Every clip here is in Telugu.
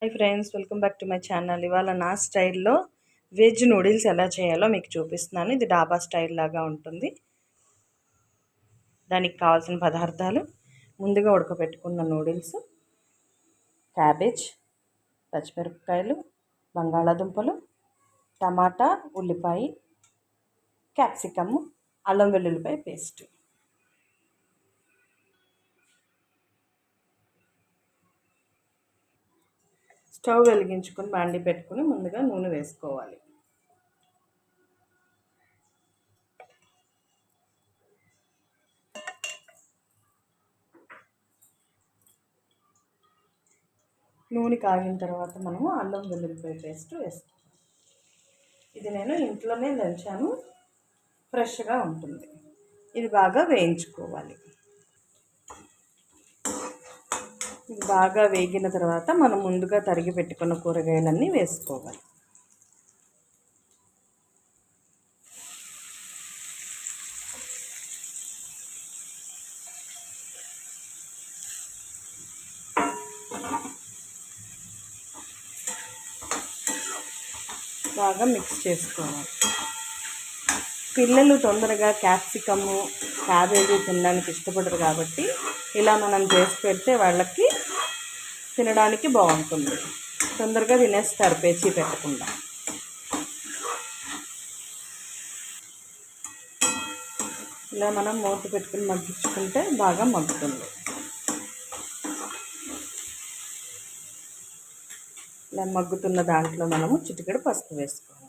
Hi friends, welcome back to my channel. ఇవాళ నా స్టైల్లో వెజ్ నూడిల్స్ ఎలా చేయాలో మీకు చూపిస్తున్నాను. ఇది డాబా స్టైల్ లాగా ఉంటుంది. దానికి కావాల్సిన పదార్థాలు: ముందుగా ఉడకబెట్టుకున్న నూడిల్స్, క్యాబేజ్, పచ్చిమిరపకాయలు, బంగాళాదుంపలు, టమాటా, ఉల్లిపాయ, క్యాప్సికము, అల్లం వెల్లుల్లిపాయ పేస్ట్. స్టవ్ వెలిగించుకొని బాండి పెట్టుకుని ముందుగా నూనె వేసుకోవాలి. నూనె కాగిన తర్వాత మనము అల్లం వెల్లుల్లిపాయ పేస్ట్ వేసుకోవాలి. ఇది నేను ఇంట్లోనే దంచాను, ఫ్రెష్గా ఉంటుంది. ఇది బాగా వేయించుకోవాలి. ఇది బాగా వేగిన తర్వాత మనం ముందుగా తరిగి పెట్టుకున్న కూరగాయలన్నీ వేసుకోవాలి. బాగా మిక్స్ చేసుకోవాలి. పిల్లలు తొందరగా క్యాప్సికము, క్యాబేజీ తినడానికి ఇష్టపడరు కాబట్టి ఇలా మనం చేసి పెడితే వాళ్ళకి తినడానికి బాగుంటుంది. తొందరగా తినేస్తారు పేచీ పెట్టకుండా. ఇలా మనం మూత పెట్టుకుని మగ్గించుకుంటే బాగా మగ్గుతుంది. ఇలా మగ్గుతున్న దాంట్లో మనము చిటికెడు పసుపు వేసుకోవాలి.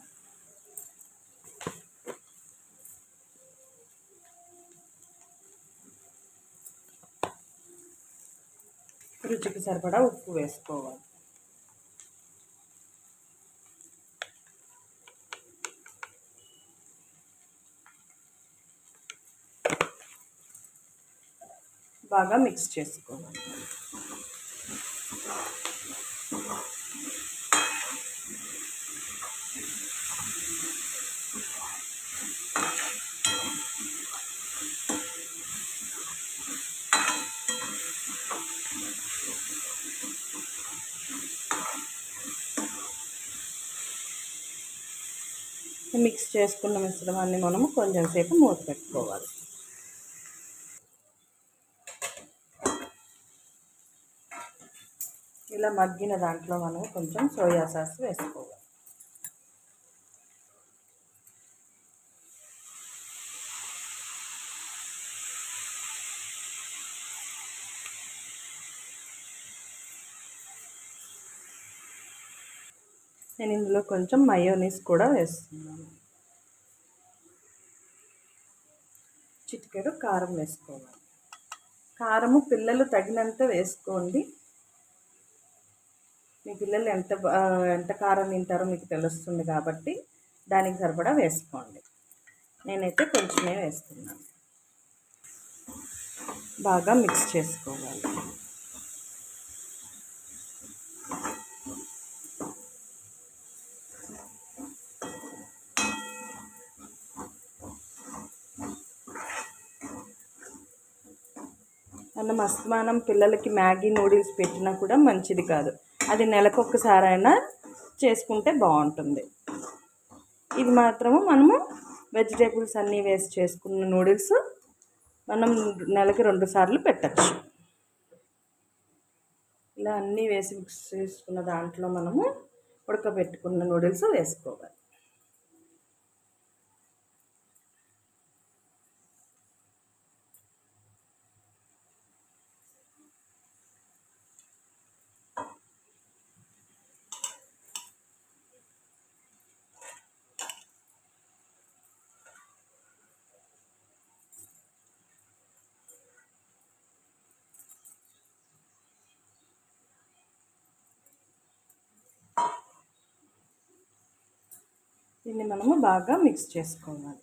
రుచికి సరిపడా ఉప్పు వేసుకోవాలి. బాగా మిక్స్ చేసుకోవాలి. మిక్స్ చేసుకున్న మిశ్రమాన్ని మనము కొంచెం సేపు మూత పెట్టుకోవాలి. ఇలా మగ్గిన దాంట్లో మనము కొంచెం సోయా సాస్ వేసుకోవాలి. నేను ఇందులో కొంచెం మయోనీస్ కూడా వేస్తున్నాను. చిటికెడు కారం వేసుకోవాలి. కారము పిల్లలు తగినంత వేసుకోండి. మీ పిల్లలు ఎంత కారం తింటారో మీకు తెలుస్తుంది కాబట్టి దానికి సరిపడా వేసుకోండి. నేనైతే కొంచెమే వేస్తున్నాను. బాగా మిక్స్ చేసుకోవాలి. మనం అస్తమానం పిల్లలకి మ్యాగీ నూడిల్స్ పెట్టినా కూడా మంచిది కాదు. అది నెలకొకసారైనా చేసుకుంటే బాగుంటుంది. ఇది మాత్రము మనము వెజిటేబుల్స్ అన్నీ వేసి చేసుకున్న నూడిల్స్ మనం నెలకి 2 సార్లు పెట్టచ్చు. ఇలా అన్నీ వేసి మిక్స్ చేసుకున్న దాంట్లో మనము ఉడకబెట్టుకున్న నూడిల్స్ వేసుకోవాలి. దీన్ని మనము బాగా మిక్స్ చేసుకోవాలి.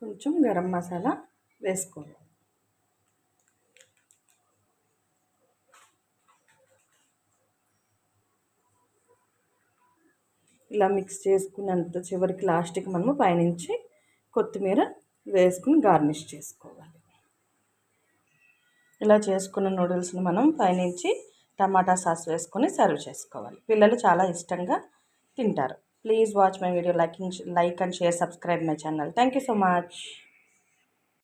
కొంచెం గరం మసాలా వేసుకోవాలి. ఇలా మిక్స్ చేసుకున్నంత చివరికి లాస్ట్కి మనము పైనుంచి కొత్తిమీర వేసుకుని గార్నిష్ చేసుకోవాలి. ఇలా చేసుకున్న నూడిల్స్ని మనం పైనుంచి టమాటా సాస్ వేసుకొని సర్వ్ చేసుకోవాలి. పిల్లలు చాలా ఇష్టంగా తింటారు. Please watch my video, like and share, subscribe my channel. Thank you so much.